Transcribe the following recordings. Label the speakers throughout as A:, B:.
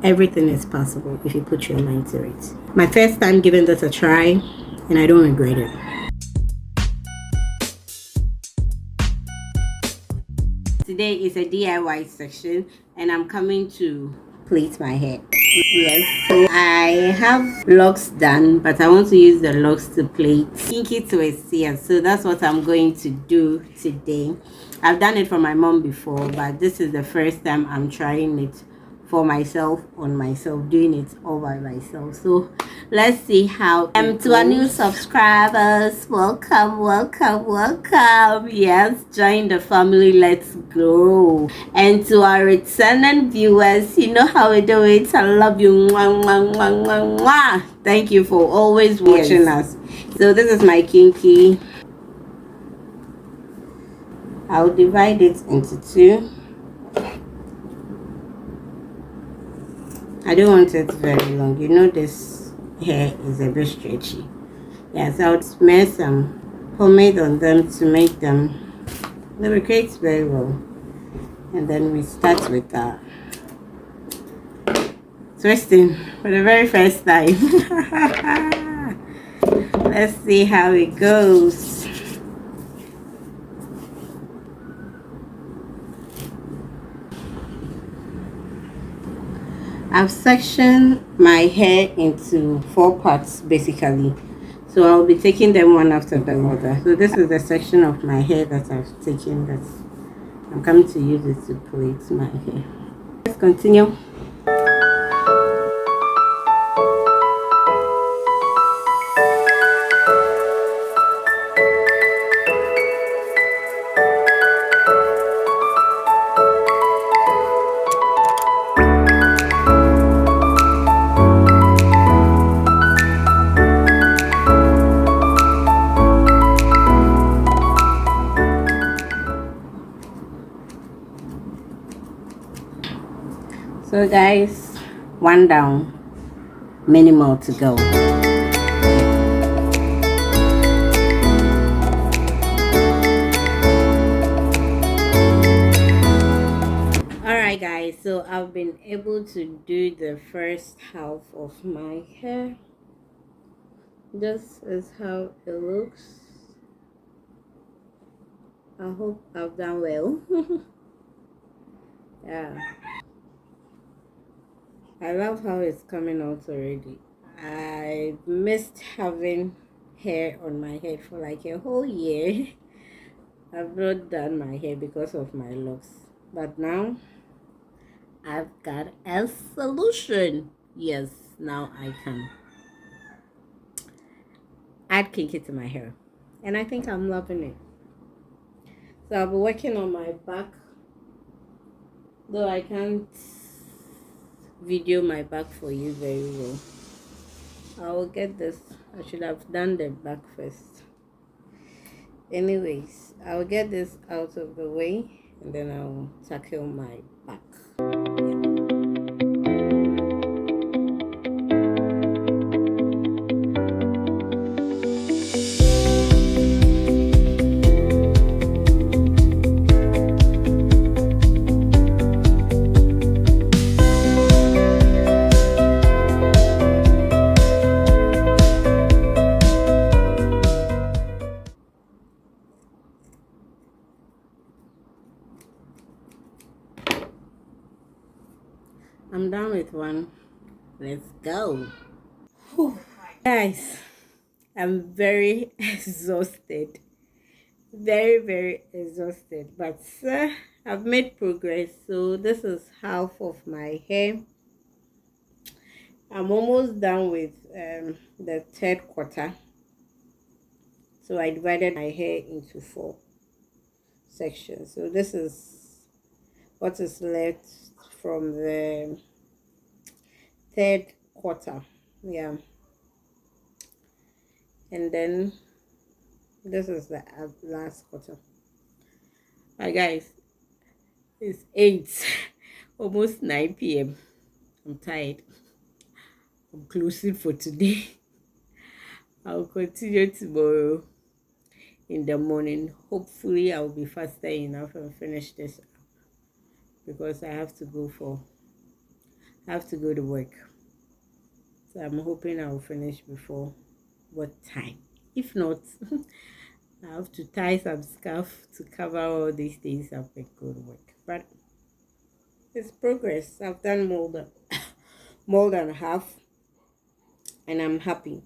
A: Everything is possible if you put your mind to it. My first time giving this a try, and I don't regret it. Today is a DIY section, and I'm coming to plait my hair. Yes, so I have locks done, but I want to use the locks to plait kinky twists here. So that's what I'm going to do today. I've done it for my mom before, but this is the first time I'm trying it for myself, on myself, doing it all by myself. So let's see how to our new subscribers, welcome. Yes, join the family, let's go. And to our returning viewers, you know how we do it. I love you. Mwah, mwah, mwah, mwah, mwah. Thank you for always watching us. So this is my kinky. I'll divide it into two. I don't want it very long. You know this hair is a bit stretchy. Yes, I'll smear some pomade on them to make them lubricate very well. And then we start with twisting for the very first time. Let's see how it goes. I've sectioned my hair into 4 parts basically, so I'll be taking them one after the other. So this is the section of my hair that I've taken, that I'm coming to use it to plait my hair. Let's continue. So guys, one down, many more to go. Alright guys, so I've been able to do the first half of my hair. This is how it looks. I hope I've done well. Yeah, I love how it's coming out already. I missed having hair on my head for like a whole year. I've not done my hair because of my locks, but now I've got a solution. Yes, now I can add kinky to my hair, and I think I'm loving it. So I'll be working on my back, though I can't video my back for you very well. I will get this. I should have done the back first. Anyways, I'll get this out of the way and then I'll tackle my back. I'm done with one. Let's go. Whew. Guys, I'm very exhausted. Very exhausted. But I've made progress. So this is half of my hair. I'm almost done with the 3rd quarter. So I divided my hair into 4 sections. So this is what is left from the 3rd quarter. Yeah, and then this is the last quarter. Hi guys, it's 8 almost 9 p.m. I'm tired. I'm closing for today. I'll continue tomorrow in the morning. Hopefully I'll be faster enough and finish this up, because I have to go for I have to go to work. So I'm hoping I'll finish before what time. If not, I have to tie some scarf to cover all these things up and go to work. But it's progress. I've done more than half, and I'm happy.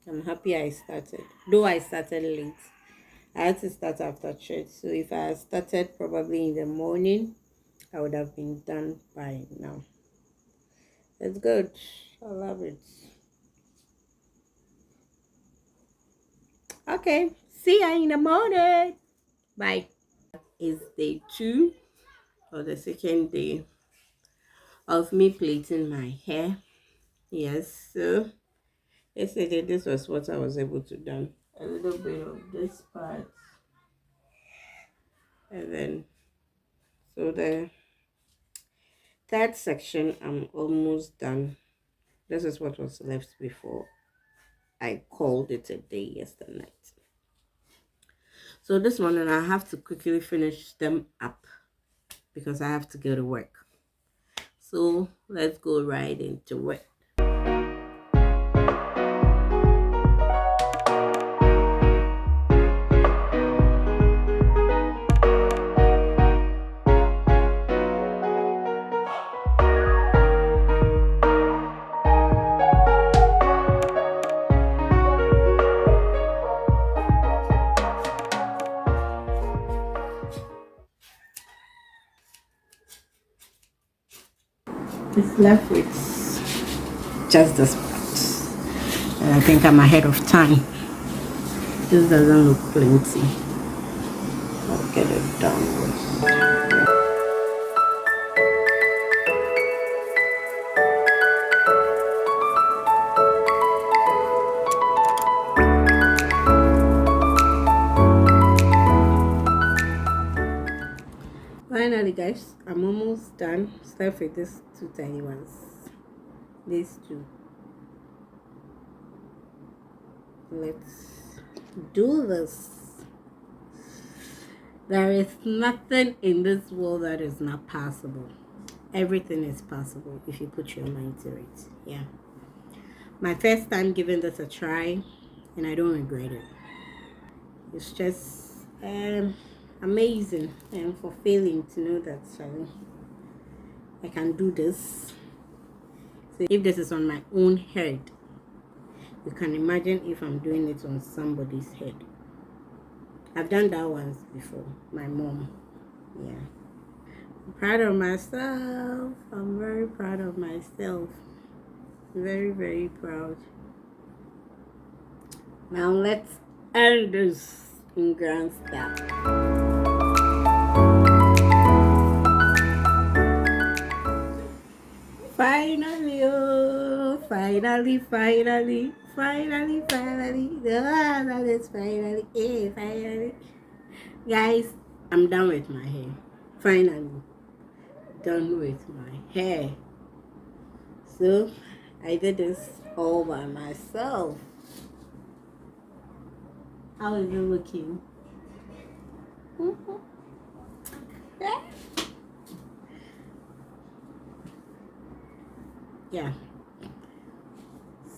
A: I'm happy I started. Though I started late. I had to start after church. So if I had started probably in the morning, I would have been done by now. It's good. I love it. Okay. See ya in the morning. Bye. Is day 2 or the second day of me plaiting my hair. Yes, so yesterday this was what I was able to do. A little bit of this part, and then so the third section I'm almost done. This is what was left before I called it a day yesterday night. So this morning I have to quickly finish them up because I have to go to work. So let's go right into it. It's left with just this part. And I think I'm ahead of time. This doesn't look plenty. I'll get it done with. Finally, guys, I'm almost done. Start with these two tiny ones. These two. Let's do this. There is nothing in this world that is not possible. Everything is possible if you put your mind to it. Yeah. My first time giving this a try, and I don't regret it. It's just amazing and fulfilling to know that I can do this. So if this is on my own head, you can imagine if I'm doing it on somebody's head. I've done that once before. My mom. Yeah. I'm proud of myself. I'm very proud of myself. Very, very proud. Now let's end this in grand style. Finally, oh, finally. That is finally, finally. Guys, I'm done with my hair. Finally, done with my hair. So, I did this all by myself. How is it looking? Yeah.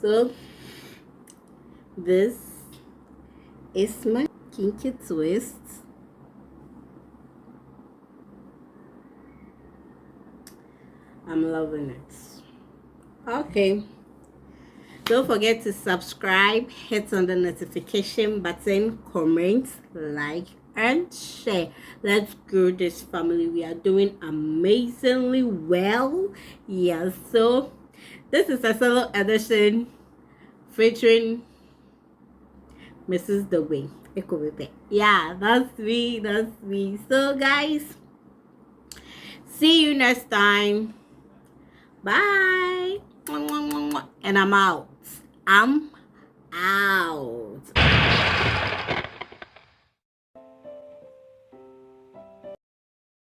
A: So this is my kinky twist. I'm loving it. Okay. Don't forget to subscribe, hit on the notification button, comment, like, and share. Let's grow this family. We are doing amazingly well. Yeah, so this is a solo edition featuring Mrs. The Way. Yeah, that's me. So guys, see you next time. Bye. And I'm out. I'm out.